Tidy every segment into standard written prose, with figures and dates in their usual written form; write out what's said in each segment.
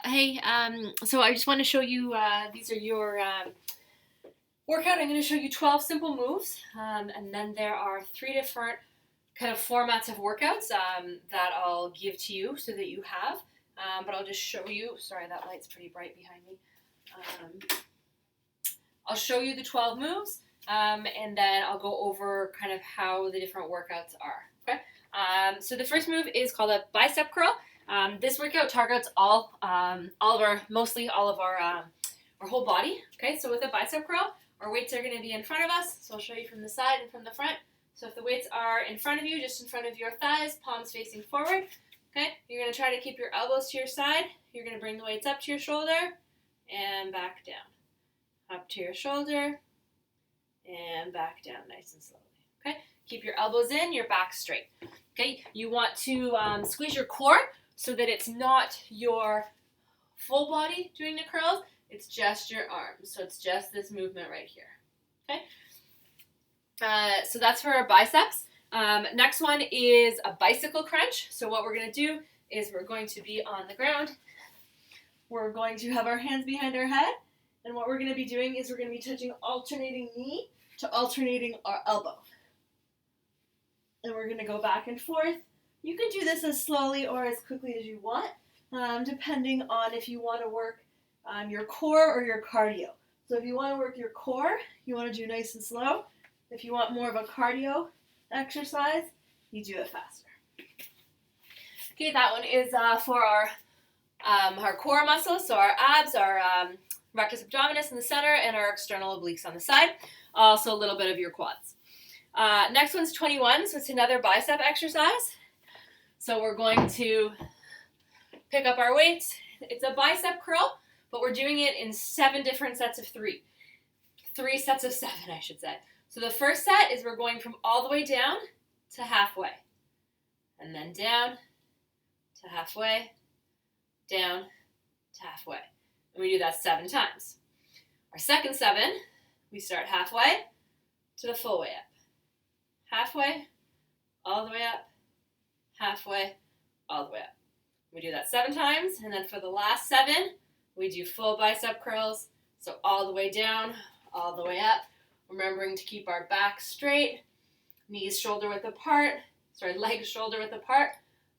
Hey, so I just want to show you, these are your workout. I'm going to show you 12 simple moves, and then there are 3 different kind of formats of workouts that I'll give to you so that you have, but I'll just show you. Sorry, that light's pretty bright behind me. I'll show you the 12 moves, and then I'll go over kind of how the different workouts are. Okay. So the first move is called a bicep curl. This workout targets mostly all of our whole body. Okay, so with a bicep curl, our weights are going to be in front of us. So I'll show you from the side and from the front. So if the weights are in front of you, just in front of your thighs, palms facing forward. Okay, you're going to try to keep your elbows to your side. You're going to bring the weights up to your shoulder and back down. Up to your shoulder and back down nice and slowly. Okay, keep your elbows in, your back straight. Okay, you want to squeeze your core so that it's not your full body doing the curls, it's just your arms. So it's just this movement right here. Okay, so that's for our biceps. Next one is a bicycle crunch. So what we're going to do is we're going to be on the ground. We're going to have our hands behind our head. And what we're going to be doing is we're going to be touching alternating knee to alternating our elbow. And we're going to go back and forth. You can do this as slowly or as quickly as you want, depending on if you want to work your core or your cardio. So if you want to work your core, you want to do nice and slow. If you want more of a cardio exercise, you do it faster. Okay, that one is for our core muscles, so our abs, our rectus abdominis in the center, and our external obliques on the side. Also a little bit of your quads. Next one's 21, so it's another bicep exercise. So we're going to pick up our weights. It's a bicep curl, but we're doing it in 7 different sets of 3. 3 sets of 7, I should say. So the first set is we're going from all the way down to halfway. And then down to halfway, down to halfway. And we do that 7 times. Our second 7, we start halfway to the full way up. Halfway, all the way up, halfway, all the way up. We do that 7 times, and then for the last 7, we do full bicep curls. So all the way down, all the way up. Remembering to keep our back straight, knees shoulder width apart, legs shoulder width apart.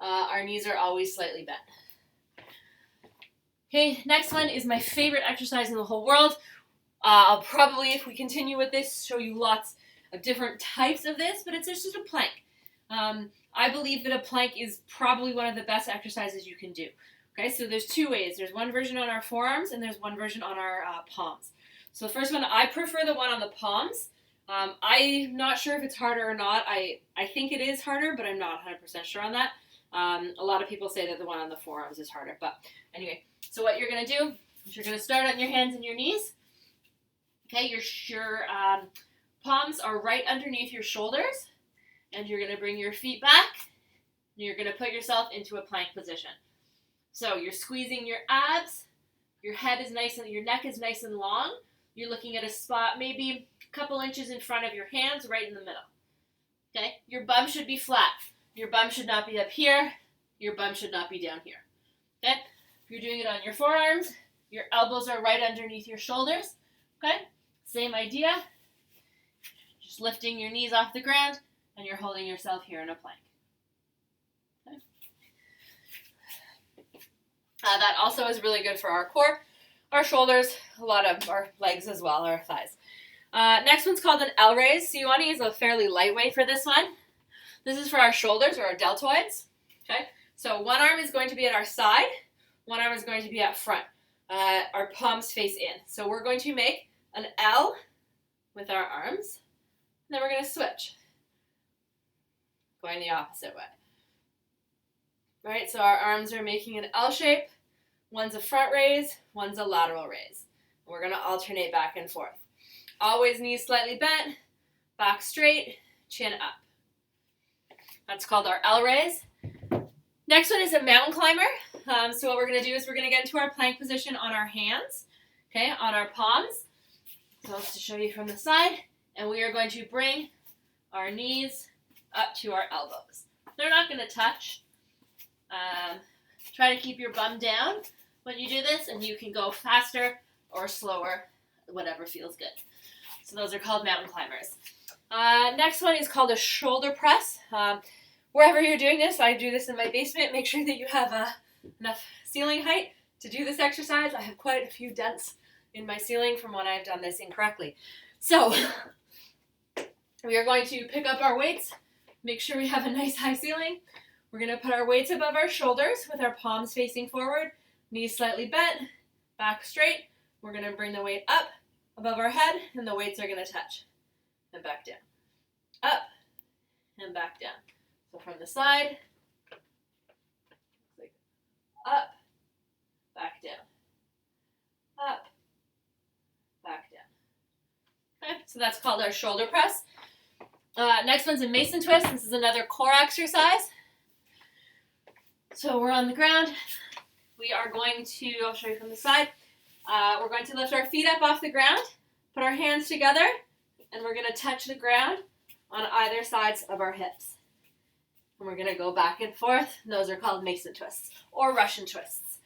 Our knees are always slightly bent. Okay, next one is my favorite exercise in the whole world. I'll probably, if we continue with this, show you lots of different types of this, but it's just a plank. I believe that a plank is probably one of the best exercises you can do. Okay, so there's 2 ways. There's one version on our forearms, and there's one version on our palms. So the first one, I prefer the one on the palms. I'm not sure if it's harder or not. I think it is harder, but I'm not 100% sure on that. A lot of people say that the one on the forearms is harder, but anyway. So what you're going to do is you're going to start on your hands and your knees. Okay, your palms are right underneath your shoulders, and you're going to bring your feet back, and you're going to put yourself into a plank position. So you're squeezing your abs, your head is nice and your neck is nice and long. You're looking at a spot maybe a couple inches in front of your hands, right in the middle. Okay, your bum should be flat. Your bum should not be up here. Your bum should not be down here. Okay, if you're doing it on your forearms, your elbows are right underneath your shoulders. Okay, same idea. Just lifting your knees off the ground, and you're holding yourself here in a plank. Okay. That also is really good for our core, our shoulders, a lot of our legs as well, our thighs. Next one's called an L raise. So you want to use a fairly lightweight for this one. This is for our shoulders or our deltoids. Okay, so one arm is going to be at our side, one arm is going to be up front. Our palms face in. So we're going to make an L with our arms, and then we're going to switch, going the opposite way. All right, so our arms are making an L shape. One's a front raise, one's a lateral raise. And we're going to alternate back and forth. Always knees slightly bent, back straight, chin up. That's called our L raise. Next one is a mountain climber. So what we're going to do is we're going to get into our plank position on our hands, okay, on our palms. So let's just show you from the side. And we are going to bring our knees up to our elbows. They're not going to touch. Try to keep your bum down, when you do this, and you can go faster or slower, whatever feels good. So those are called mountain climbers. Next one is called a shoulder press. Wherever you're doing this, I do this in my basement. Make sure that you have enough ceiling height to do this exercise. I have quite a few dents in my ceiling from when I've done this incorrectly. So we are going to pick up our weights, make sure we have a nice high ceiling. We're going to put our weights above our shoulders with our palms facing forward, knees slightly bent, back straight. We're going to bring the weight up above our head, and the weights are going to touch. And back down. Up and back down. So from the side, up, back down. Up, back down. Okay, so that's called our shoulder press. Next one's a mason twist. This is another core exercise. So we're on the ground. We are going to, I'll show you from the side. We're going to lift our feet up off the ground, put our hands together, and we're going to touch the ground on either sides of our hips. And we're going to go back and forth. Those are called mason twists or Russian twists.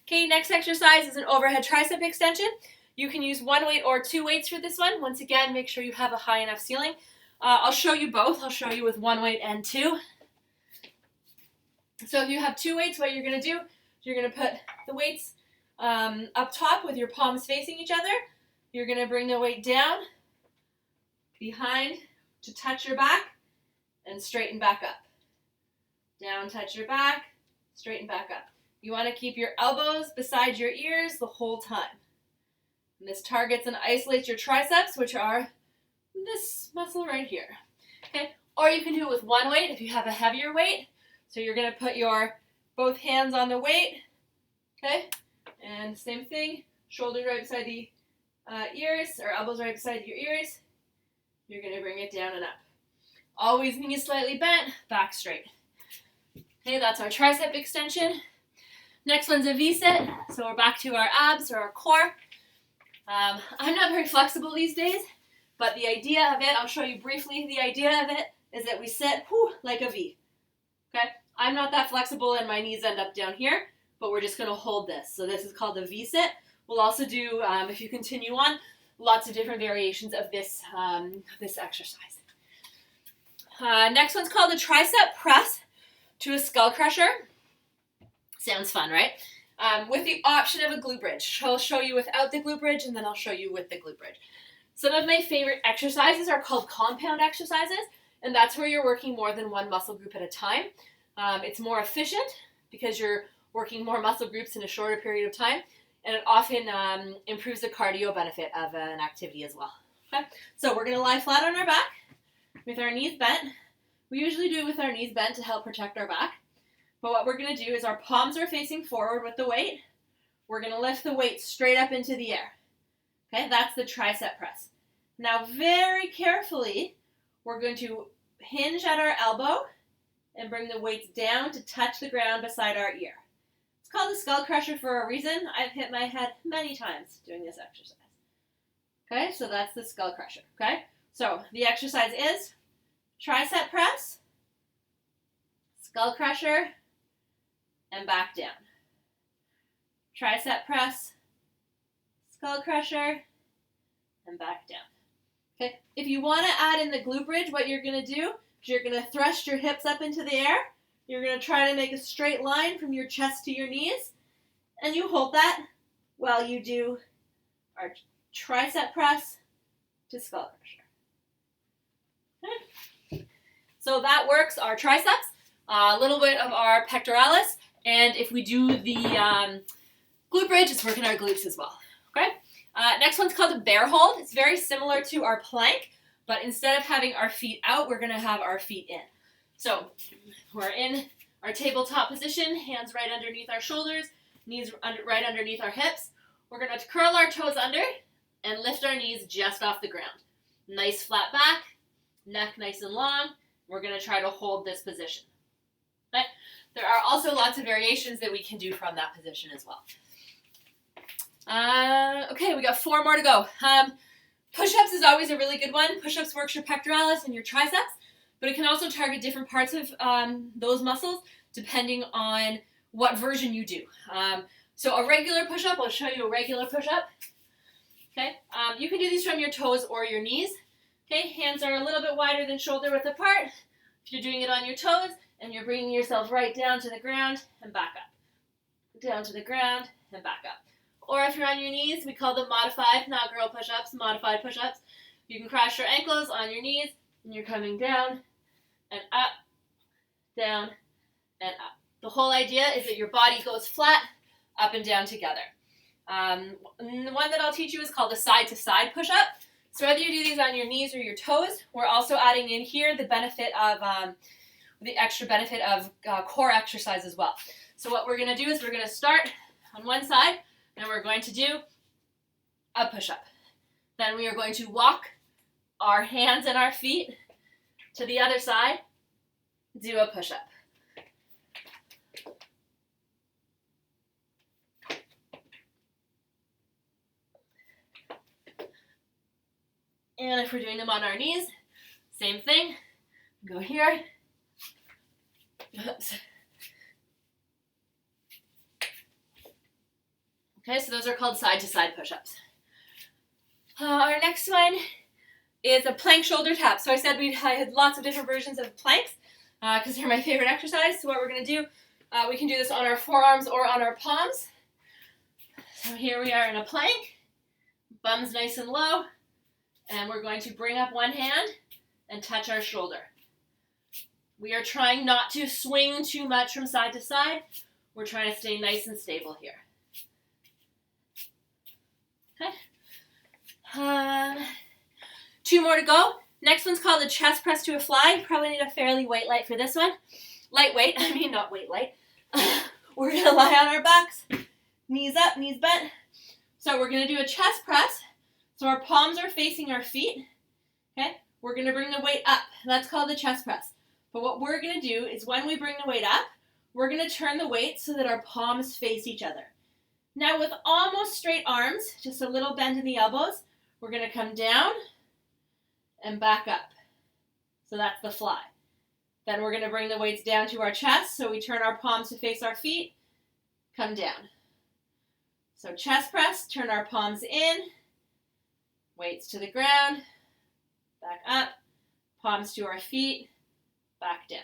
Okay, next exercise is an overhead tricep extension. You can use one weight or two weights for this one. Once again, make sure you have a high enough ceiling. I'll show you both. I'll show you with one weight and two. So if you have two weights, what you're going to do is you're going to put the weights up top with your palms facing each other. You're going to bring the weight down behind to touch your back and straighten back up. Down, touch your back, straighten back up. You want to keep your elbows beside your ears the whole time. And this targets and isolates your triceps, which are this muscle right here. Okay? Or you can do it with one weight if you have a heavier weight. So you're going to put your both hands on the weight. Okay? And same thing, shoulders right beside the ears, or elbows right beside your ears. You're going to bring it down and up. Always knees slightly bent, back straight. Okay, that's our tricep extension. Next one's a V-sit. So we're back to our abs or our core. I'm not very flexible these days, but the idea of it, I'll show you briefly, the idea of it is that we sit like a V. Okay, I'm not that flexible and my knees end up down here, but we're just going to hold this. So this is called a V-sit. We'll also do, if you continue on, lots of different variations of this, this exercise. Next one's called a tricep press to a skull crusher. Sounds fun, right? With the option of a glute bridge. I'll show you without the glute bridge, and then I'll show you with the glute bridge. Some of my favorite exercises are called compound exercises, and that's where you're working more than one muscle group at a time. It's more efficient because you're working more muscle groups in a shorter period of time, and it often improves the cardio benefit of an activity as well. Okay? So we're going to lie flat on our back with our knees bent. We usually do it with our knees bent to help protect our back. But what we're going to do is our palms are facing forward with the weight. We're going to lift the weight straight up into the air. Okay, that's the tricep press. Now very carefully, we're going to hinge at our elbow and bring the weights down to touch the ground beside our ear. It's called the skull crusher for a reason. I've hit my head many times doing this exercise. Okay, so that's the skull crusher. Okay, so the exercise is tricep press, skull crusher, and back down. Tricep press, skull crusher, and back down. Okay, if you want to add in the glute bridge, what you're going to do is you're going to thrust your hips up into the air. You're going to try to make a straight line from your chest to your knees, and you hold that while you do our tricep press to skull crusher. Okay. So that works our triceps, a little bit of our pectoralis, and if we do the glute bridge, it's working our glutes as well. Okay. Next one's called a bear hold. It's very similar to our plank, but instead of having our feet out, we're going to have our feet in. So we're in our tabletop position, hands right underneath our shoulders, knees right underneath our hips. We're going to curl our toes under and lift our knees just off the ground. Nice flat back, neck nice and long. We're going to try to hold this position. Okay? There are also lots of variations that we can do from that position as well. Okay, we got 4 more to go. Push-ups is always a really good one. Push-ups works your pectoralis and your triceps, but it can also target different parts of those muscles depending on what version you do. So a regular push-up, I'll show you a regular push-up. Okay, you can do these from your toes or your knees. Okay, hands are a little bit wider than shoulder width apart. If you're doing it on your toes and you're bringing yourself right down to the ground and back up. Down to the ground and back up. Or if you're on your knees, we call them modified, not girl push-ups, modified push-ups. You can cross your ankles on your knees and you're coming down and up, down, and up. The whole idea is that your body goes flat, up and down together. The one that I'll teach you is called a side-to-side push-up. So whether you do these on your knees or your toes, we're also adding in here the benefit of, the extra benefit of core exercise as well. So what we're going to do is we're going to start on one side, and we're going to do a push-up. Then we are going to walk our hands and our feet to the other side, do a push-up. And if we're doing them on our knees, same thing. Go here. Oops. Okay, so those are called side-to-side push-ups. Our next one is a plank shoulder tap. So I said I had lots of different versions of planks because they're my favorite exercise. So what we're going to do, we can do this on our forearms or on our palms. So here we are in a plank, bum's nice and low, and we're going to bring up one hand and touch our shoulder. We are trying not to swing too much from side to side. We're trying to stay nice and stable here. Okay. 2 more to go. Next one's called a chest press to a fly. You probably need a fairly light for this one. Lightweight, I mean not weight light. We're going to lie on our backs, knees up, knees bent. So we're going to do a chest press. So our palms are facing our feet. Okay, we're going to bring the weight up. That's called the chest press. But what we're going to do is when we bring the weight up, we're going to turn the weight so that our palms face each other. Now with almost straight arms, just a little bend in the elbows, we're going to come down and back up. So that's the fly. Then we're going to bring the weights down to our chest, so we turn our palms to face our feet, come down. So chest press, turn our palms in, weights to the ground, back up, palms to our feet, back down.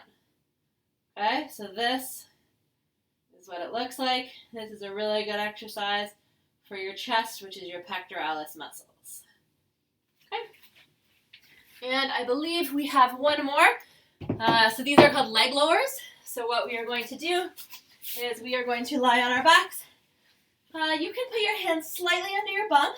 Okay, so this is what it looks like. This is a really good exercise for your chest, which is your pectoralis muscles. Okay, and I believe we have one more. So these are called leg lowers. So what we are going to do is we are going to lie on our backs. You can put your hands slightly under your bum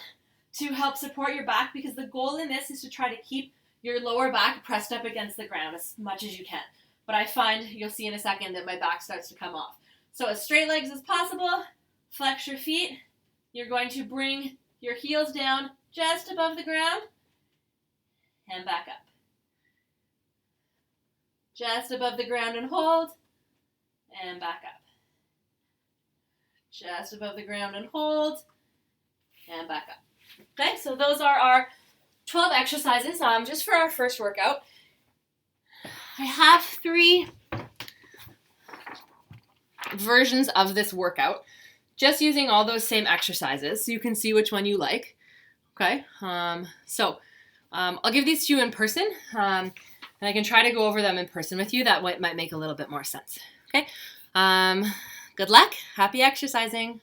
to help support your back, because the goal in this is to try to keep your lower back pressed up against the ground as much as you can. But I find, you'll see in a second, that my back starts to come off. So as straight legs as possible, flex your feet. You're going to bring your heels down just above the ground and back up. Just above the ground and hold, and back up. Just above the ground and hold, and back up. Okay, so those are our 12 exercises just for our first workout. I have 3 versions of this workout, just using all those same exercises, so you can see which one you like. Okay, I'll give these to you in person, and I can try to go over them in person with you. That might make a little bit more sense. Okay, good luck. Happy exercising.